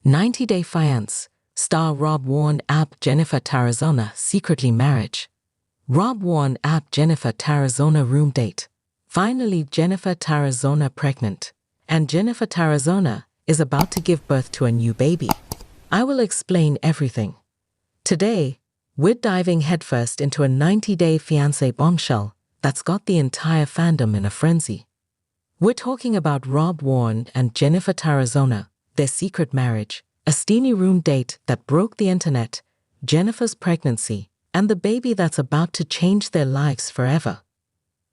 90-Day Fiance, star Rob Warne Jeniffer Tarazona secretly marriage. Rob Warne Jeniffer Tarazona room date. Finally, Jeniffer Tarazona pregnant. And Jeniffer Tarazona is about to give birth to a new baby. I will explain everything. Today, we're diving headfirst into a 90-day fiancé bombshell that's got the entire fandom in a frenzy. We're talking about Rob Warne and Jeniffer Tarazona, their secret marriage, a steamy room date that broke the internet, Jeniffer's pregnancy, and the baby that's about to change their lives forever.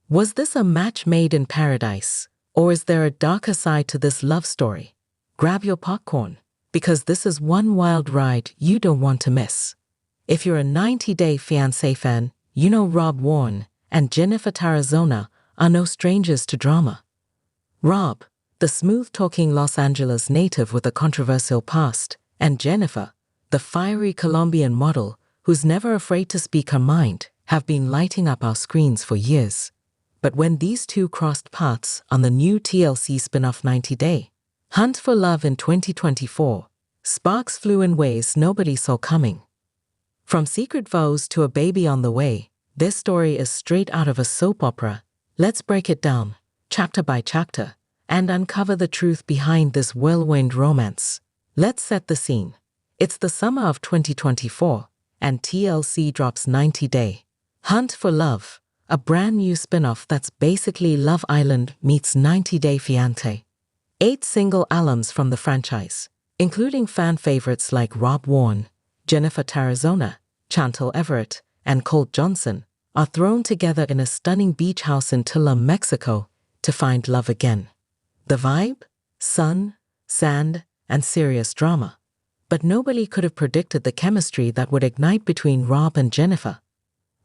Was this a match made in paradise, or is there a darker side to this love story? Grab your popcorn, because this is one wild ride you don't want to miss. If you're a 90-Day Fiancé fan, you know Rob Warne and Jeniffer Tarazona are no strangers to drama. Rob, the smooth-talking Los Angeles native with a controversial past, and Jeniffer, the fiery Colombian model who's never afraid to speak her mind, have been lighting up our screens for years. But when these two crossed paths on the new TLC spin-off 90-Day Hunt for Love in 2024, sparks flew in ways nobody saw coming. From secret vows to a baby on the way, this story is straight out of a soap opera. Let's break it down, chapter by chapter, and uncover the truth behind this whirlwind romance. Let's set the scene. It's the summer of 2024, and TLC drops 90-Day Hunt for Love, a brand new spin-off that's basically Love Island meets 90-Day Fiancé. 8 single alums from the franchise, including fan favorites like Rob Warne, Jeniffer Tarazona, Chantal Everett, and Colt Johnson, are thrown together in a stunning beach house in Tulum, Mexico, to find love again. The vibe? Sun, sand, and serious drama. But nobody could have predicted the chemistry that would ignite between Rob and Jeniffer.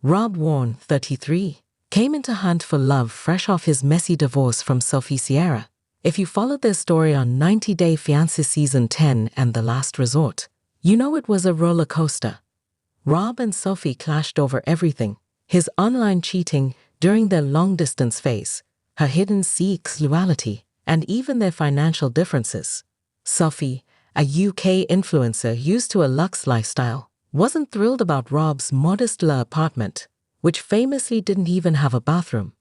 Rob Warne, 33, came into Hunt for Love fresh off his messy divorce from Sophie Sierra. If you followed their story on 90-Day Fiancé Season 10 and The Last Resort, you know it was a roller coaster. Rob and Sophie clashed over everything: his online cheating during their long-distance phase, her hidden sexuality, and even their financial differences. Sophie, a UK influencer used to a luxe lifestyle, wasn't thrilled about Rob's modest apartment, which famously didn't even have a bathroom.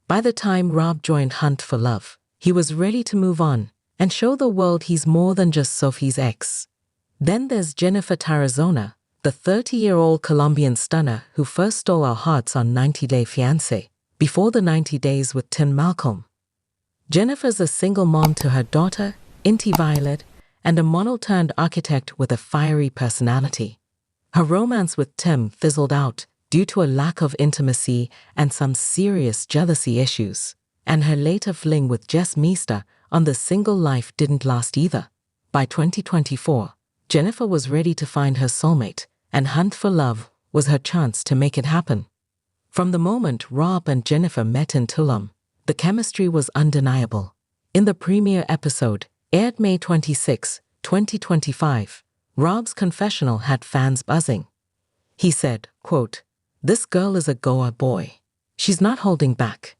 By the time Rob joined Hunt for Love, he was ready to move on and show the world he's more than just Sophie's ex. Then there's Jeniffer Tarazona, the 30-year-old Colombian stunner who first stole our hearts on 90-Day Fiancé, before the 90 Days with Tim Malcolm. Jennifer's a single mom to her daughter, Inti Violet, and a model-turned-architect with a fiery personality. Her romance with Tim fizzled out due to a lack of intimacy and some serious jealousy issues, and her later fling with Jess Meester on The Single Life didn't last either. By 2024, Jeniffer was ready to find her soulmate, and Hunt for Love was her chance to make it happen. From the moment Rob and Jeniffer met in Tulum, the chemistry was undeniable. In the premiere episode, aired May 26, 2025, Rob's confessional had fans buzzing. He said, quote, "This girl is a goer boy. She's not holding back."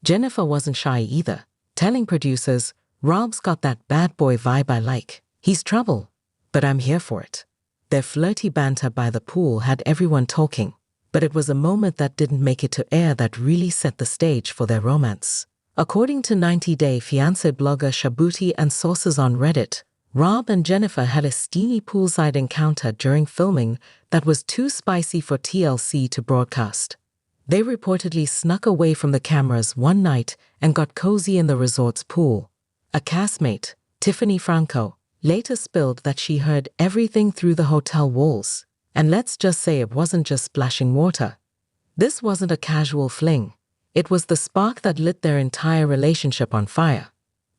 Jeniffer wasn't shy either, telling producers, "Rob's got that bad boy vibe I like. He's trouble, but I'm here for it." Their flirty banter by the pool had everyone talking, but it was a moment that didn't make it to air that really set the stage for their romance. According to 90-Day Fiancé blogger Shabuti and sources on Reddit, Rob and Jeniffer had a steamy poolside encounter during filming that was too spicy for TLC to broadcast. They reportedly snuck away from the cameras one night and got cozy in the resort's pool. A castmate, Tiffany Franco, later spilled that she heard everything through the hotel walls. And let's just say it wasn't just splashing water. This wasn't a casual fling. It was the spark that lit their entire relationship on fire.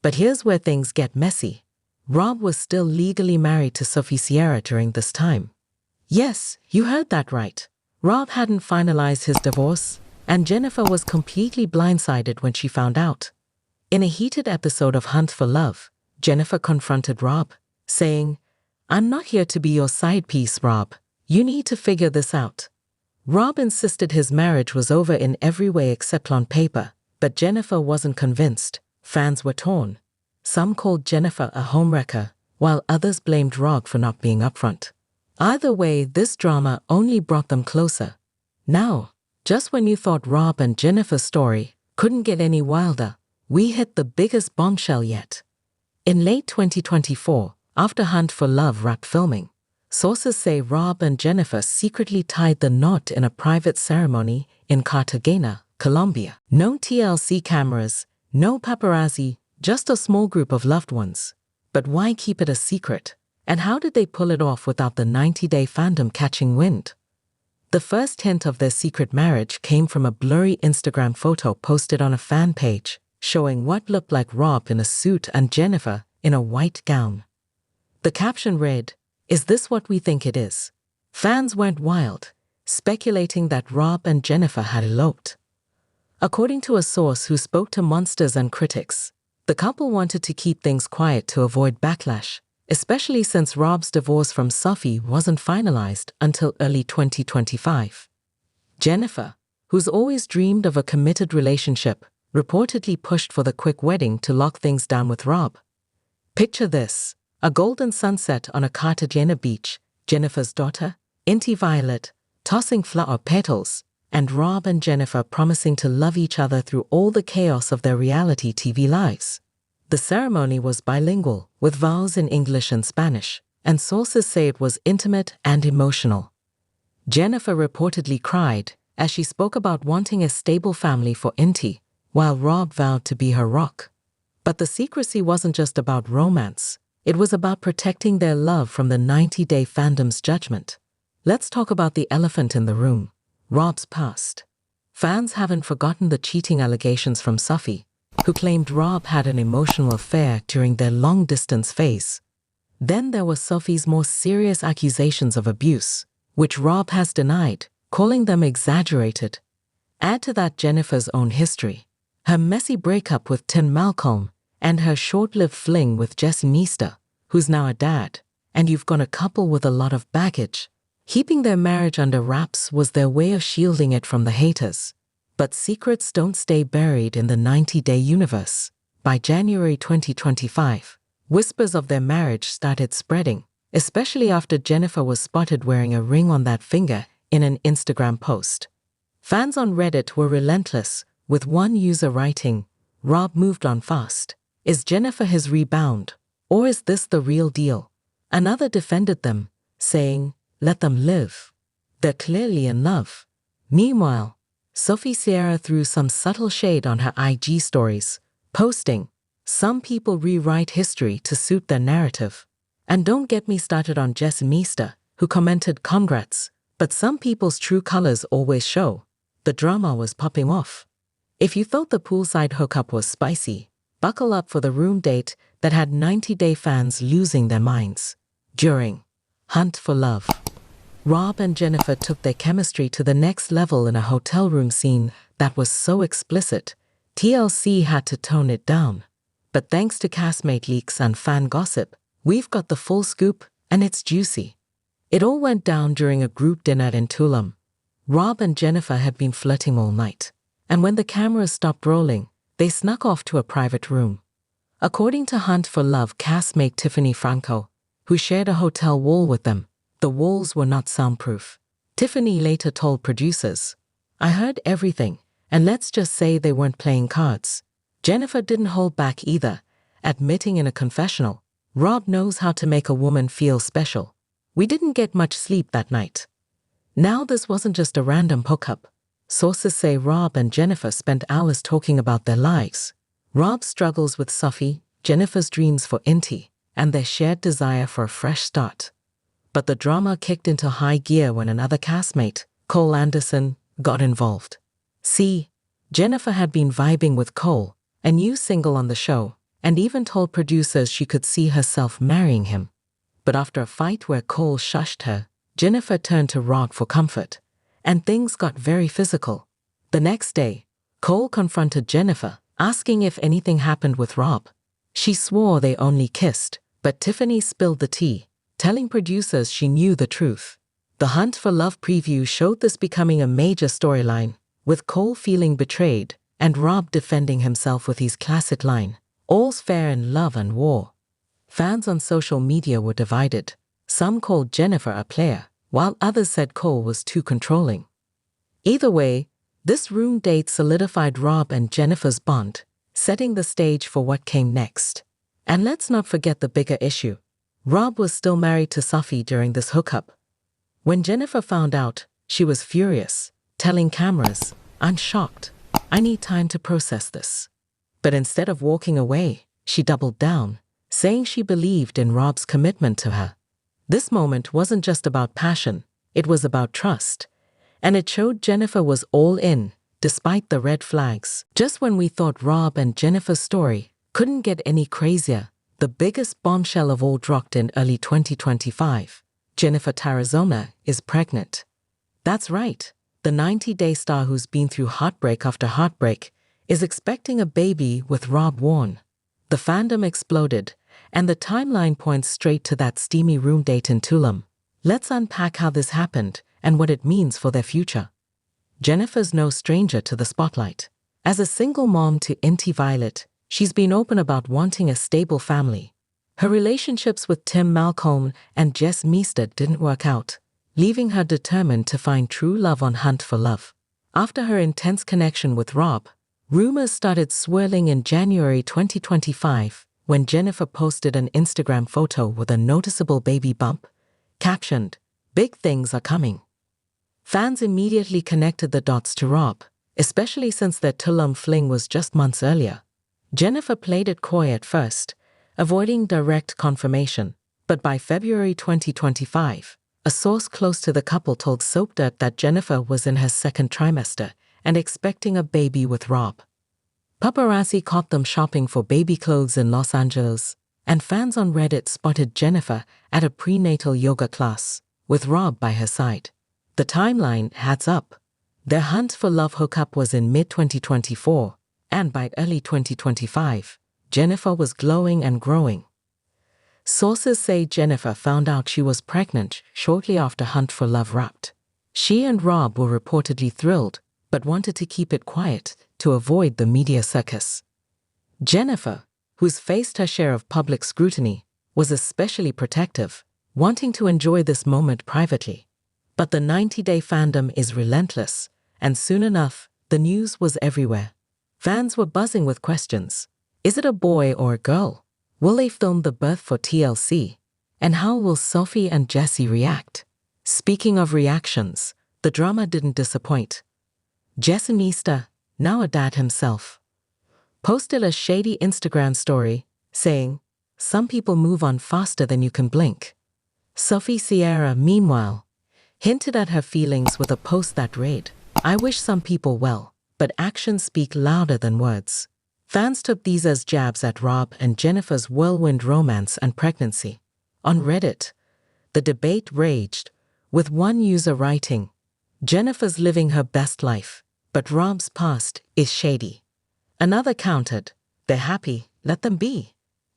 But here's where things get messy. Rob was still legally married to Sophie Sierra during this time. Yes, you heard that right. Rob hadn't finalized his divorce, and Jeniffer was completely blindsided when she found out. In a heated episode of Hunt for Love, Jeniffer confronted Rob, saying, "I'm not here to be your side piece, Rob. You need to figure this out." Rob insisted his marriage was over in every way except on paper, but Jeniffer wasn't convinced. Fans were torn. Some called Jeniffer a homewrecker, while others blamed Rob for not being upfront. Either way, this drama only brought them closer. Now, just when you thought Rob and Jennifer's story couldn't get any wilder, we hit the biggest bombshell yet. In late 2024, after Hunt for Love wrapped filming, sources say Rob and Jennifer secretly tied the knot in a private ceremony in Cartagena, Colombia. No TLC cameras, no paparazzi, just a small group of loved ones. But why keep it a secret? And how did they pull it off without the 90-day fandom catching wind? The first hint of their secret marriage came from a blurry Instagram photo posted on a fan page, showing what looked like Rob in a suit and Jennifer in a white gown. The caption read, "Is this what we think it is?" Fans went wild, speculating that Rob and Jennifer had eloped. According to a source who spoke to Monsters and critics, the couple wanted to keep things quiet to avoid backlash, especially since Rob's divorce from Sophie wasn't finalized until early 2025. Jennifer, who's always dreamed of a committed relationship, reportedly pushed for the quick wedding to lock things down with Rob. Picture this: a golden sunset on a Cartagena beach, Jennifer's daughter, Inti Violet, tossing flower petals, and Rob and Jennifer promising to love each other through all the chaos of their reality TV lives. The ceremony was bilingual, with vows in English and Spanish, and sources say it was intimate and emotional. Jennifer reportedly cried as she spoke about wanting a stable family for Inti, while Rob vowed to be her rock. But the secrecy wasn't just about romance. It was about protecting their love from the 90-day fandom's judgment. Let's talk about the elephant in the room: Rob's past. Fans haven't forgotten the cheating allegations from Sophie, who claimed Rob had an emotional affair during their long-distance phase. Then there were Sophie's more serious accusations of abuse, which Rob has denied, calling them exaggerated. Add to that Jennifer's own history, her messy breakup with Tim Malcolm, and her short-lived fling with Jeniffer, who's now a dad, and you've got a couple with a lot of baggage. Keeping their marriage under wraps was their way of shielding it from the haters. But secrets don't stay buried in the 90-day universe. By January 2025, whispers of their marriage started spreading, especially after Jennifer was spotted wearing a ring on that finger in an Instagram post. Fans on Reddit were relentless, with one user writing, "Rob moved on fast. Is Jennifer his rebound? Or is this the real deal?" Another defended them, saying, "Let them live. They're clearly in love." Meanwhile, Sophie Sierra threw some subtle shade on her IG stories, posting, "Some people rewrite history to suit their narrative." And don't get me started on Jeniffer, who commented, "Congrats, but some people's true colors always show." The drama was popping off. If you thought the poolside hookup was spicy, buckle up for the room date that had 90-day fans losing their minds. During Hunt for Love, Rob and Jennifer took their chemistry to the next level in a hotel room scene that was so explicit, TLC had to tone it down. But thanks to castmate leaks and fan gossip, we've got the full scoop, and it's juicy. It all went down during a group dinner in Tulum. Rob and Jennifer had been flirting all night, and when the cameras stopped rolling, they snuck off to a private room. According to Hunt for Love castmate Tiffany Franco, who shared a hotel wall with them, the walls were not soundproof. Tiffany later told producers, "I heard everything, and let's just say they weren't playing cards." Jennifer didn't hold back either, admitting in a confessional, "Rob knows how to make a woman feel special. We didn't get much sleep that night." Now this wasn't just a random hookup. Sources say Rob and Jennifer spent hours talking about their lives. Rob's struggles with Sophie, Jennifer's dreams for Inti, and their shared desire for a fresh start. But the drama kicked into high gear when another castmate, Cole Anderson, got involved. See, Jennifer had been vibing with Cole, a new single on the show, and even told producers she could see herself marrying him. But after a fight where Cole shushed her, Jennifer turned to Rob for comfort, and things got very physical. The next day, Cole confronted Jennifer, asking if anything happened with Rob. She swore they only kissed, but Tiffany spilled the tea, telling producers she knew the truth. The Hunt for Love preview showed this becoming a major storyline, with Cole feeling betrayed and Rob defending himself with his classic line, "All's fair in love and war." Fans on social media were divided. Some called Jeniffer a player, while others said Cole was too controlling. Either way, this room date solidified Rob and Jennifer's bond, setting the stage for what came next. And let's not forget the bigger issue. Rob was still married to Sophie during this hookup. When Jeniffer found out, she was furious, telling cameras, "I'm shocked. I need time to process this." But instead of walking away, she doubled down, saying she believed in Rob's commitment to her. This moment wasn't just about passion, it was about trust. And it showed Jeniffer was all in, despite the red flags. Just when we thought Rob and Jennifer's story couldn't get any crazier, the biggest bombshell of all dropped in early 2025. Jeniffer Tarazona is pregnant. That's right, the 90-day star who's been through heartbreak after heartbreak is expecting a baby with Rob Warne. The fandom exploded, and the timeline points straight to that steamy room date in Tulum. Let's unpack how this happened and what it means for their future. Jeniffer's no stranger to the spotlight. As a single mom to Inti Violet, she's been open about wanting a stable family. Her relationships with Tim Malcolm and Jess Meester didn't work out, leaving her determined to find true love on Hunt for Love. After her intense connection with Rob, rumors started swirling in January 2025 when Jeniffer posted an Instagram photo with a noticeable baby bump, captioned, "Big things are coming." Fans immediately connected the dots to Rob, especially since their Tulum fling was just months earlier. Jeniffer played it coy at first, avoiding direct confirmation, but by February 2025, a source close to the couple told SoapDirt that Jeniffer was in her second trimester and expecting a baby with Rob. Paparazzi caught them shopping for baby clothes in Los Angeles, and fans on Reddit spotted Jeniffer at a prenatal yoga class, with Rob by her side. The timeline adds up. Their Hunt for Love hookup was in mid-2024, and by early 2025, Jeniffer was glowing and growing. Sources say Jeniffer found out she was pregnant shortly after Hunt for Love wrapped. She and Rob were reportedly thrilled, but wanted to keep it quiet to avoid the media circus. Jeniffer, who's faced her share of public scrutiny, was especially protective, wanting to enjoy this moment privately. But the 90-day fandom is relentless, and soon enough, the news was everywhere. Fans were buzzing with questions. Is it a boy or a girl? Will they film the birth for TLC? And how will Sophie and Jesse react? Speaking of reactions, the drama didn't disappoint. Jesse Meester, now a dad himself, posted a shady Instagram story saying, "Some people move on faster than you can blink." Sophie Sierra, meanwhile, hinted at her feelings with a post that read, "I wish some people well, but actions speak louder than words." Fans took these as jabs at Rob and Jennifer's whirlwind romance and pregnancy. On Reddit, the debate raged, with one user writing, "Jennifer's living her best life, but Rob's past is shady." Another countered, "They're happy, let them be."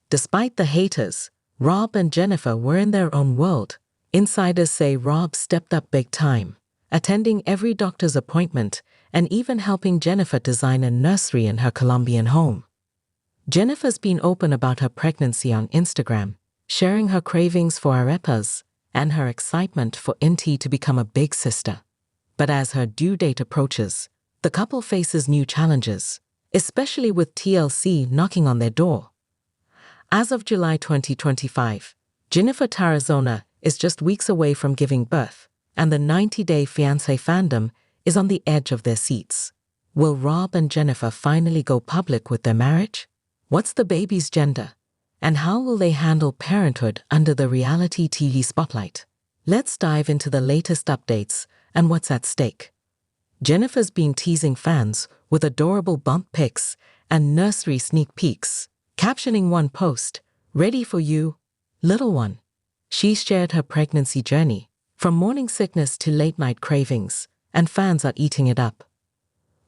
Despite the haters, Rob and Jeniffer were in their own world. Insiders say Rob stepped up big time, attending every doctor's appointment and even helping Jeniffer design a nursery in her Colombian home. Jennifer's been open about her pregnancy on Instagram, sharing her cravings for arepas and her excitement for Inti to become a big sister. But as her due date approaches, the couple faces new challenges, especially with TLC knocking on their door. As of July 2025, Jeniffer Tarazona is just weeks away from giving birth, and the 90-day fiancé fandom is on the edge of their seats. Will Rob and Jeniffer finally go public with their marriage? What's the baby's gender? And how will they handle parenthood under the reality TV spotlight? Let's dive into the latest updates and what's at stake. Jennifer's been teasing fans with adorable bump pics and nursery sneak peeks, captioning one post, "Ready for you, little one." She's shared her pregnancy journey, from morning sickness to late-night cravings, and fans are eating it up.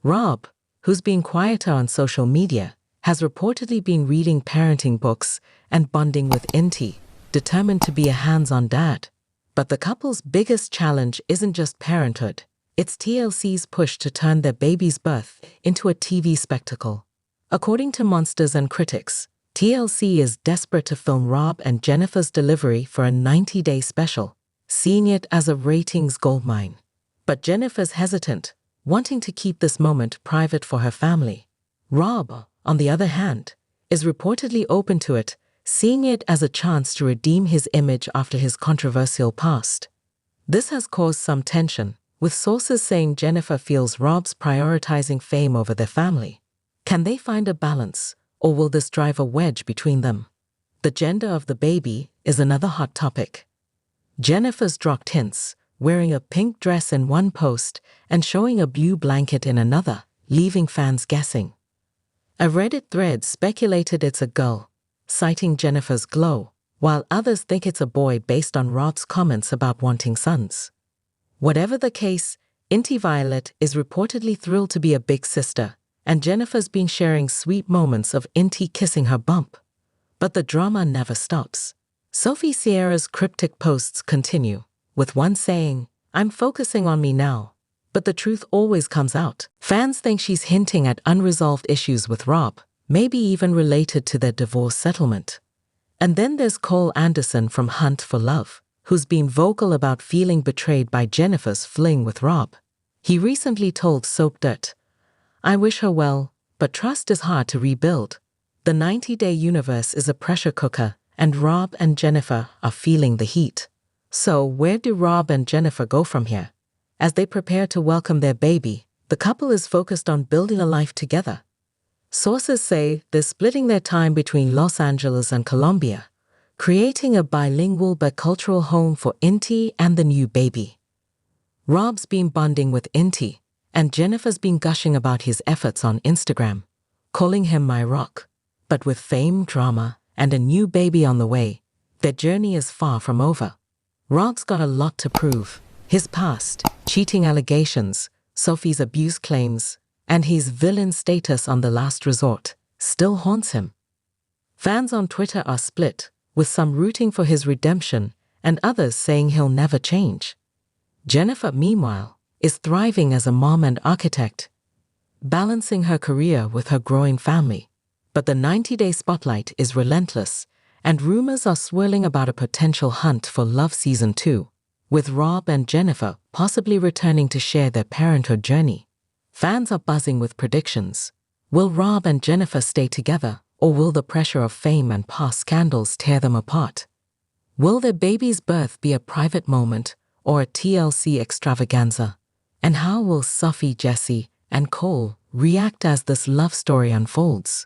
Rob, who's been quieter on social media, has reportedly been reading parenting books and bonding with Inti, determined to be a hands-on dad. But the couple's biggest challenge isn't just parenthood, it's TLC's push to turn their baby's birth into a TV spectacle. According to Monsters and Critics, TLC is desperate to film Rob and Jennifer's delivery for a 90-day special, seeing it as a ratings goldmine. But Jennifer's hesitant, wanting to keep this moment private for her family. Rob, on the other hand, is reportedly open to it, seeing it as a chance to redeem his image after his controversial past. This has caused some tension, with sources saying Jennifer feels Rob's prioritizing fame over their family. Can they find a balance, or will this drive a wedge between them? The gender of the baby is another hot topic. Jennifer's dropped hints, wearing a pink dress in one post and showing a blue blanket in another, leaving fans guessing. A Reddit thread speculated it's a girl, citing Jennifer's glow, while others think it's a boy based on Rob's comments about wanting sons. Whatever the case, Inti Violet is reportedly thrilled to be a big sister, and Jennifer's been sharing sweet moments of Inti kissing her bump. But the drama never stops. Sophie Sierra's cryptic posts continue, with one saying, "I'm focusing on me now," but the truth always comes out. Fans think she's hinting at unresolved issues with Rob, maybe even related to their divorce settlement. And then there's Cole Anderson from Hunt for Love, who's been vocal about feeling betrayed by Jennifer's fling with Rob. He recently told Soap Dirt, "I wish her well, but trust is hard to rebuild. The 90-day universe is a pressure cooker, and Rob and Jennifer are feeling the heat." So where do Rob and Jennifer go from here? As they prepare to welcome their baby, the couple is focused on building a life together. Sources say they're splitting their time between Los Angeles and Colombia, creating a bilingual bicultural home for Inti and the new baby. Rob's been bonding with Inti, and Jennifer's been gushing about his efforts on Instagram, calling him my rock. But with fame, drama, and a new baby on the way, their journey is far from over. Rob's got a lot to prove. His past, cheating allegations, Sophie's abuse claims, and his villain status on The Last Resort still haunts him. Fans on Twitter are split, with some rooting for his redemption and others saying he'll never change. Jennifer, meanwhile, is thriving as a mom and architect, balancing her career with her growing family. But the 90-day spotlight is relentless, and rumors are swirling about a potential Hunt for Love Season 2, with Rob and Jennifer possibly returning to share their parenthood journey. Fans are buzzing with predictions. Will Rob and Jennifer stay together, or will the pressure of fame and past scandals tear them apart? Will their baby's birth be a private moment or a TLC extravaganza? And how will Sophie, Jesse, and Cole react as this love story unfolds?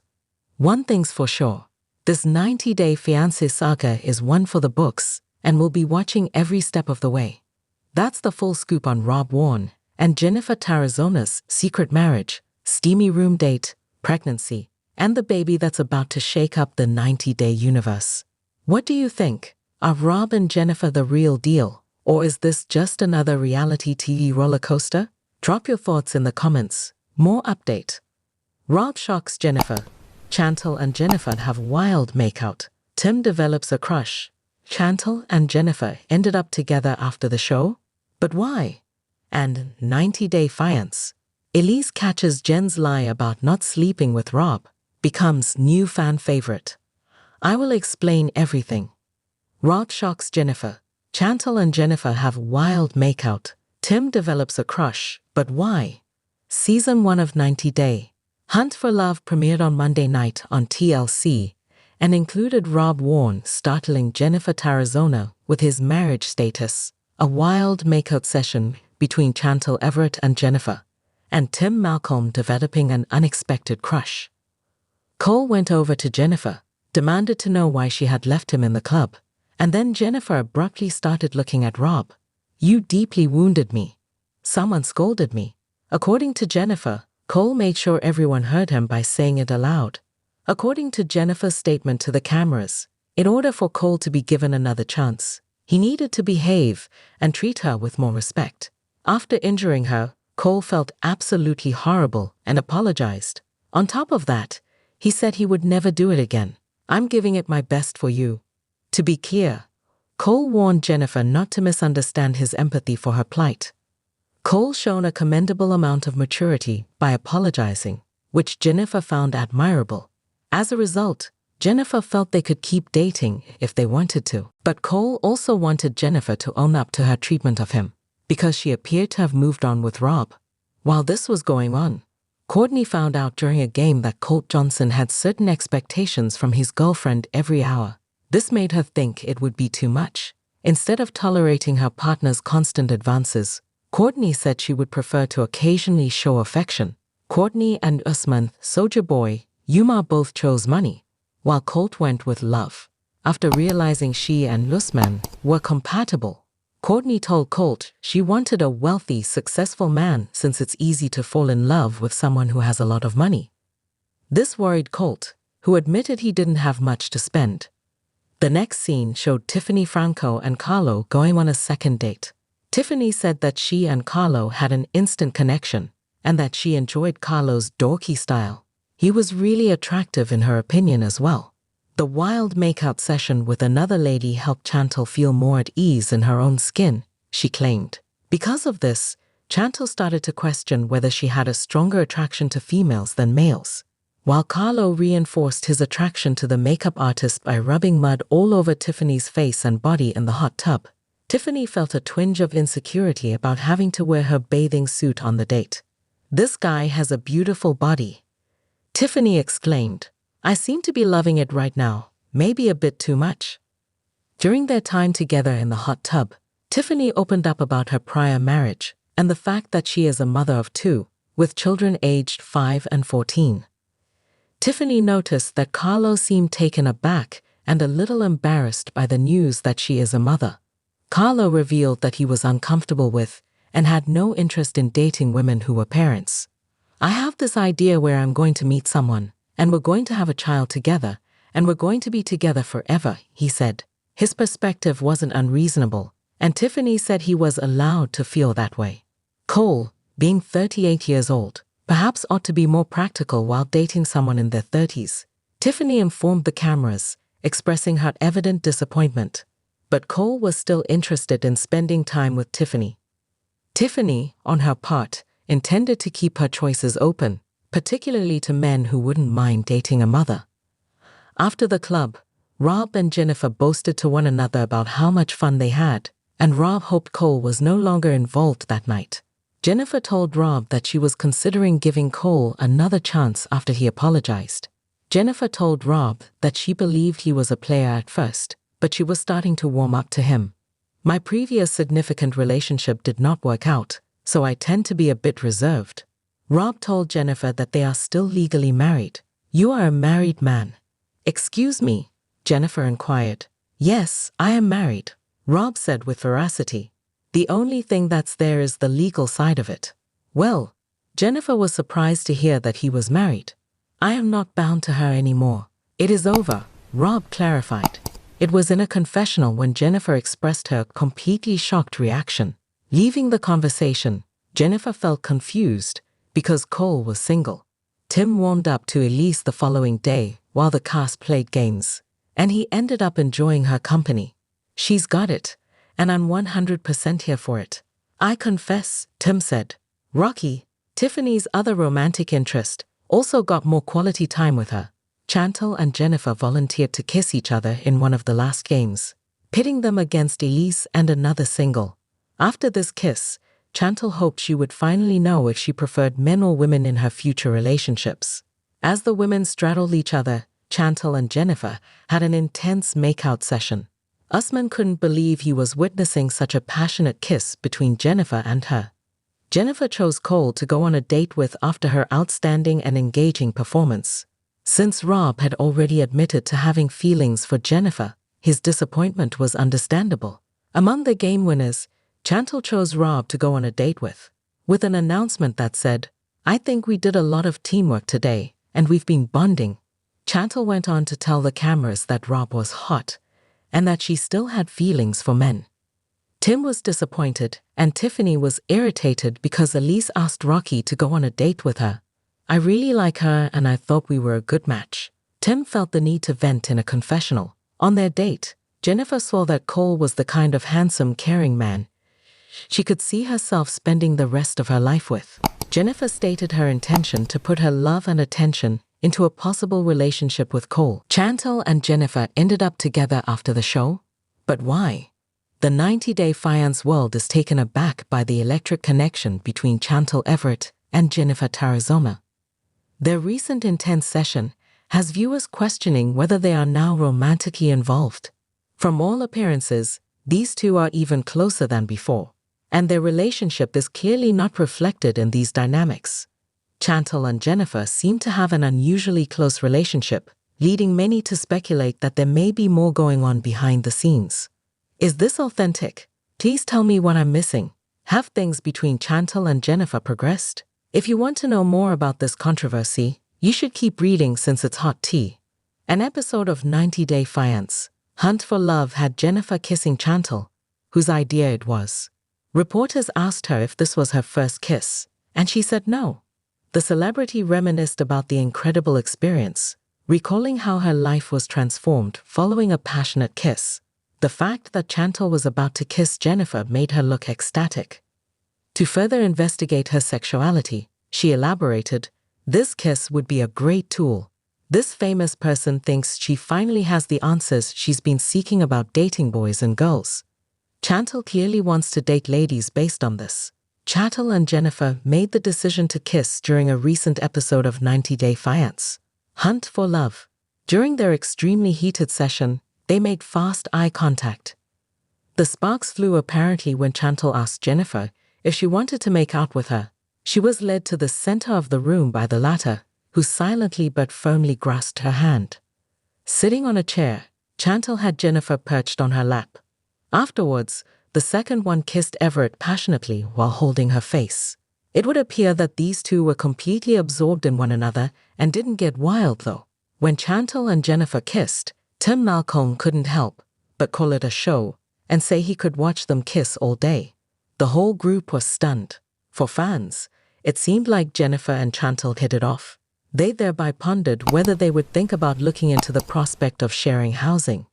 One thing's for sure, this 90-day fiancé saga is one for the books, and we'll be watching every step of the way. That's the full scoop on Rob Warne and Jeniffer Tarazona's secret marriage, steamy room date, pregnancy, and the baby that's about to shake up the 90-day universe. What do you think? Are Rob and Jennifer the real deal, or is this just another reality TV roller coaster? Drop your thoughts in the comments. More update. Rob shocks Jennifer. Chantal and Jennifer have wild makeout. Tim develops a crush. Chantal and Jennifer ended up together after the show? But why? And 90-day fiancé. Elise catches Jen's lie about not sleeping with Rob, becomes new fan favorite. I will explain everything. Rob shocks Jennifer. Chantal and Jennifer have wild makeout. Tim develops a crush, but why? Season 1 of 90 Day. Hunt for Love premiered on Monday night on TLC and included Rob Warne startling Jeniffer Tarazona with his marriage status, a wild makeout session between Chantal Everett and Jennifer, and Tim Malcolm developing an unexpected crush. Cole went over to Jennifer, demanded to know why she had left him in the club, and then Jennifer abruptly started looking at Rob. "You deeply wounded me. Someone scolded me." According to Jennifer, Cole made sure everyone heard him by saying it aloud. According to Jennifer's statement to the cameras, in order for Cole to be given another chance, he needed to behave and treat her with more respect. After injuring her, Cole felt absolutely horrible and apologized. On top of that, he said he would never do it again. "I'm giving it my best for you." To be clear, Cole warned Jennifer not to misunderstand his empathy for her plight. Cole shown a commendable amount of maturity by apologizing, which Jennifer found admirable. As a result, Jeniffer felt they could keep dating if they wanted to. But Cole also wanted Jeniffer to own up to her treatment of him, because she appeared to have moved on with Rob. While this was going on, Courtney found out during a game that Colt Johnson had certain expectations from his girlfriend every hour. This made her think it would be too much. Instead of tolerating her partner's constant advances, Courtney said she would prefer to occasionally show affection. Courtney and Usman, Soulja Boy, Yuma both chose money, while Colt went with love. After realizing she and Usman were compatible, Courtney told Colt she wanted a wealthy, successful man since it's easy to fall in love with someone who has a lot of money. This worried Colt, who admitted he didn't have much to spend. The next scene showed Tiffany Franco and Carlo going on a second date. Tiffany said that she and Carlo had an instant connection and that she enjoyed Carlo's dorky style. He was really attractive in her opinion as well. The wild makeout session with another lady helped Chantal feel more at ease in her own skin, she claimed. Because of this, Chantal started to question whether she had a stronger attraction to females than males. While Carlo reinforced his attraction to the makeup artist by rubbing mud all over Tiffany's face and body in the hot tub, Tiffany felt a twinge of insecurity about having to wear her bathing suit on the date. "This guy has a beautiful body," Tiffany exclaimed. "I seem to be loving it right now, maybe a bit too much." During their time together in the hot tub, Tiffany opened up about her prior marriage and the fact that she is a mother of 2, with children aged 5 and 14. Tiffany noticed that Carlo seemed taken aback and a little embarrassed by the news that she is a mother. Carlo revealed that he was uncomfortable with and had no interest in dating women who were parents. "I have this idea where I'm going to meet someone, and we're going to have a child together, and we're going to be together forever," he said. His perspective wasn't unreasonable, and Tiffany said he was allowed to feel that way. Cole, being 38 years old, perhaps ought to be more practical while dating someone in their 30s. Tiffany informed the cameras, expressing her evident disappointment. But Cole was still interested in spending time with Tiffany. Tiffany, on her part, intended to keep her choices open, particularly to men who wouldn't mind dating a mother. After the club, Rob and Jeniffer boasted to one another about how much fun they had, and Rob hoped Cole was no longer involved that night. Jeniffer told Rob that she was considering giving Cole another chance after he apologized. Jeniffer told Rob that she believed he was a player at first, but she was starting to warm up to him. "My previous significant relationship did not work out, so I tend to be a bit reserved." Rob told Jeniffer that they are still legally married. "You are a married man." "Excuse me?" Jeniffer inquired. "Yes, I am married," Rob said with veracity. "The only thing that's there is the legal side of it." Well, Jeniffer was surprised to hear that he was married. "I am not bound to her anymore. It is over," Rob clarified. It was in a confessional when Jeniffer expressed her completely shocked reaction. Leaving the conversation, Jeniffer felt confused because Cole was single. Tim warmed up to Elise the following day while the cast played games, and he ended up enjoying her company. "She's got it, and I'm 100% here for it. I confess," Tim said. Rocky, Tiffany's other romantic interest, also got more quality time with her. Chantal and Jeniffer volunteered to kiss each other in one of the last games, pitting them against Elise and another single. After this kiss, Chantal hoped she would finally know if she preferred men or women in her future relationships. As the women straddled each other, Chantal and Jeniffer had an intense makeout session. Usman couldn't believe he was witnessing such a passionate kiss between Jeniffer and her. Jeniffer chose Cole to go on a date with after her outstanding and engaging performance. Since Rob had already admitted to having feelings for Jeniffer, his disappointment was understandable. Among the game winners, Chantal chose Rob to go on a date with an announcement that said, "I think we did a lot of teamwork today, and we've been bonding." Chantal went on to tell the cameras that Rob was hot, and that she still had feelings for men. Tim was disappointed, and Tiffany was irritated because Elise asked Rocky to go on a date with her. "I really like her, and I thought we were a good match." Tim felt the need to vent in a confessional. On their date, Jeniffer saw that Cole was the kind of handsome, caring man she could see herself spending the rest of her life with. Jeniffer stated her intention to put her love and attention into a possible relationship with Cole. Chantal and Jeniffer ended up together after the show. But why? The 90-day fiancé world is taken aback by the electric connection between Chantal Everett and Jeniffer Tarazona. Their recent intense session has viewers questioning whether they are now romantically involved. From all appearances, these two are even closer than before, and their relationship is clearly not reflected in these dynamics. Chantal and Jeniffer seem to have an unusually close relationship, leading many to speculate that there may be more going on behind the scenes. Is this authentic? Please tell me what I'm missing. Have things between Chantal and Jeniffer progressed? If you want to know more about this controversy, you should keep reading since it's hot tea. An episode of 90-Day Fiancé, Hunt for Love had Jeniffer kissing Chantal, whose idea it was. Reporters asked her if this was her first kiss, and she said no. The celebrity reminisced about the incredible experience, recalling how her life was transformed following a passionate kiss. The fact that Chantal was about to kiss Jeniffer made her look ecstatic. To further investigate her sexuality, she elaborated, "This kiss would be a great tool. This famous person thinks she finally has the answers she's been seeking about dating boys and girls." Chantal clearly wants to date ladies based on this. Chantal and Jeniffer made the decision to kiss during a recent episode of 90-Day Fiancé, Hunt for Love. During their extremely heated session, they made fast eye contact. The sparks flew apparently when Chantal asked Jeniffer if she wanted to make out with her. She was led to the center of the room by the latter, who silently but firmly grasped her hand. Sitting on a chair, Chantal had Jeniffer perched on her lap. Afterwards, the second one kissed Everett passionately while holding her face. It would appear that these two were completely absorbed in one another and didn't get wild though. When Chantal and Jeniffer kissed, Tim Malcolm couldn't help but call it a show and say he could watch them kiss all day. The whole group was stunned. For fans, it seemed like Jeniffer and Chantal hit it off. They thereby pondered whether they would think about looking into the prospect of sharing housing.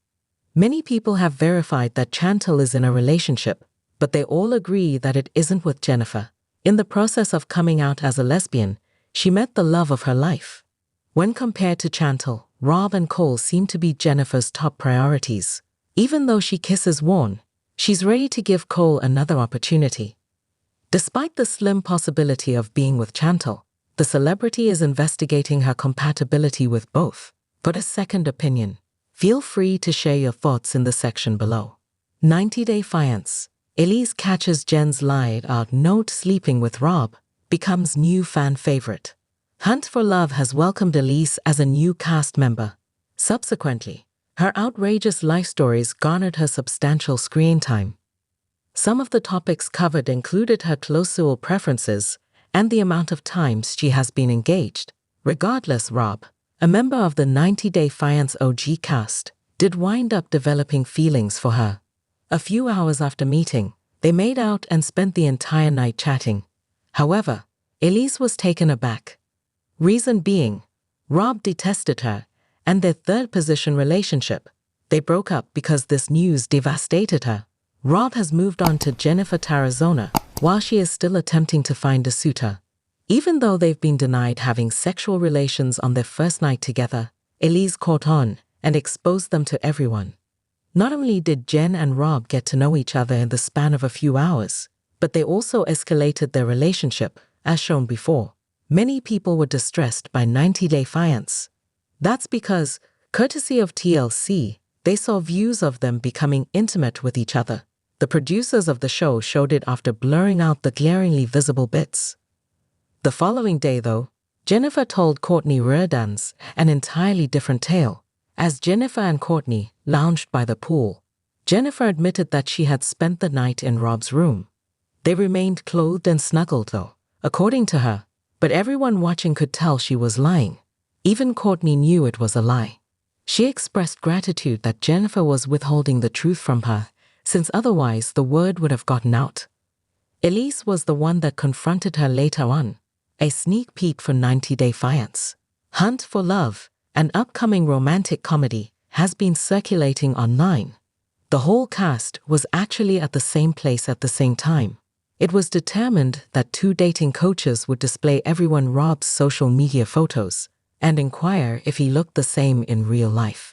Many people have verified that Chantal is in a relationship, but they all agree that it isn't with Jeniffer. In the process of coming out as a lesbian, she met the love of her life. When compared to Chantal, Rob and Cole seem to be Jennifer's top priorities. Even though she kisses Warne, she's ready to give Cole another opportunity. Despite the slim possibility of being with Chantal, the celebrity is investigating her compatibility with both. For a second opinion, feel free to share your thoughts in the section below. 90-Day Fiancé. Elise catches Jen's lied-out note sleeping with Rob, becomes new fan favorite. Hunt for Love has welcomed Elise as a new cast member. Subsequently, her outrageous life stories garnered her substantial screen time. Some of the topics covered included her close sexual preferences and the amount of times she has been engaged. Regardless, Rob, a member of the 90-Day Fiancé OG cast, did wind up developing feelings for her. A few hours after meeting, they made out and spent the entire night chatting. However, Elise was taken aback. Reason being, Rob detested her and their third-position relationship. They broke up because this news devastated her. Rob has moved on to Jeniffer Tarazona while she is still attempting to find a suitor. Even though they've been denied having sexual relations on their first night together, Elise caught on and exposed them to everyone. Not only did Jen and Rob get to know each other in the span of a few hours, but they also escalated their relationship, as shown before. Many people were distressed by 90-Day Fiancé. That's because, courtesy of TLC, they saw views of them becoming intimate with each other. The producers of the show showed it after blurring out the glaringly visible bits. The following day, though, Jeniffer told Courtney Reardon's an entirely different tale. As Jeniffer and Courtney lounged by the pool, Jeniffer admitted that she had spent the night in Rob's room. They remained clothed and snuggled, though, according to her, but everyone watching could tell she was lying. Even Courtney knew it was a lie. She expressed gratitude that Jeniffer was withholding the truth from her, since otherwise the word would have gotten out. Elise was the one that confronted her later on. A sneak peek for 90-Day Fiancé. Hunt for Love, an upcoming romantic comedy, has been circulating online. The whole cast was actually at the same place at the same time. It was determined that two dating coaches would display everyone Rob's social media photos, and inquire if he looked the same in real life.